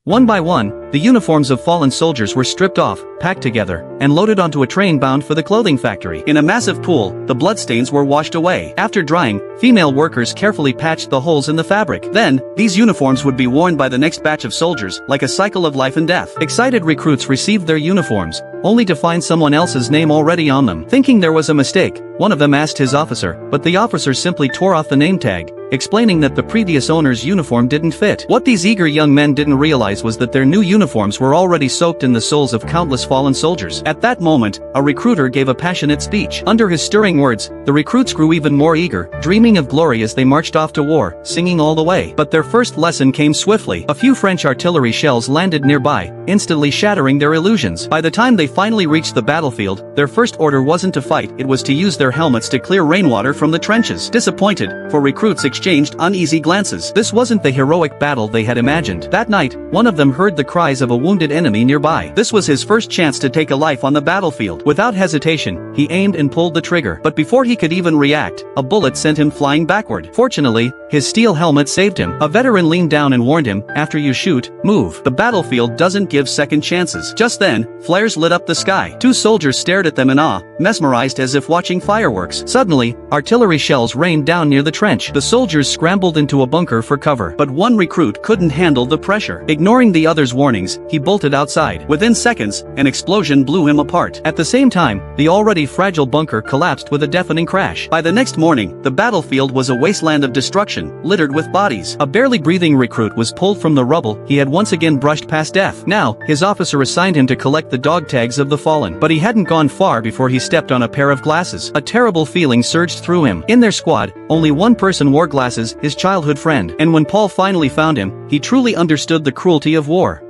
One by one, the uniforms of fallen soldiers were stripped off, packed together, and loaded onto a train bound for the clothing factory. In a massive pool, the bloodstains were washed away. After drying, female workers carefully patched the holes in the fabric. Then, these uniforms would be worn by the next batch of soldiers, like a cycle of life and death. Excited recruits received their uniforms, only to find someone else's name already on them. Thinking there was a mistake, one of them asked his officer, but the officer simply tore off the name tag, explaining that the previous owner's uniform didn't fit. What these eager young men didn't realize was that their new uniforms were already soaked in the souls of countless fallen soldiers. At that moment, a recruiter gave a passionate speech. Under his stirring words, the recruits grew even more eager, dreaming of glory as they marched off to war, singing all the way. But their first lesson came swiftly. A few French artillery shells landed nearby, instantly shattering their illusions. By the time they finally reached the battlefield, their first order wasn't to fight, it was to use their helmets to clear rainwater from the trenches. Disappointed, for recruits exchanged uneasy glances. This wasn't the heroic battle they had imagined. That night, one of them heard the cries of a wounded enemy nearby. This was his first chance to take a life on the battlefield. Without hesitation, he aimed and pulled the trigger. But before he could even react, a bullet sent him flying backward. Fortunately, his steel helmet saved him. A veteran leaned down and warned him, "After you shoot, move. The battlefield doesn't give second chances." Just then, flares lit up the sky. Two soldiers stared at them in awe, mesmerized as if watching fireworks. Suddenly, artillery shells rained down near the trench. The soldiers scrambled into a bunker for cover. But one recruit couldn't handle the pressure. Ignoring the other's warnings, he bolted outside. Within seconds, an explosion blew him apart. At the same time, the already fragile bunker collapsed with a deafening crash. By the next morning, the battlefield was a wasteland of destruction, littered with bodies. A barely breathing recruit was pulled from the rubble. He had once again brushed past death. Now, his officer assigned him to collect the dog tags of the fallen. But he hadn't gone far before he stepped on a pair of glasses. A terrible feeling surged through him. In their squad, only one person wore glasses, his childhood friend. And when Paul finally found him, he truly understood the cruelty of war.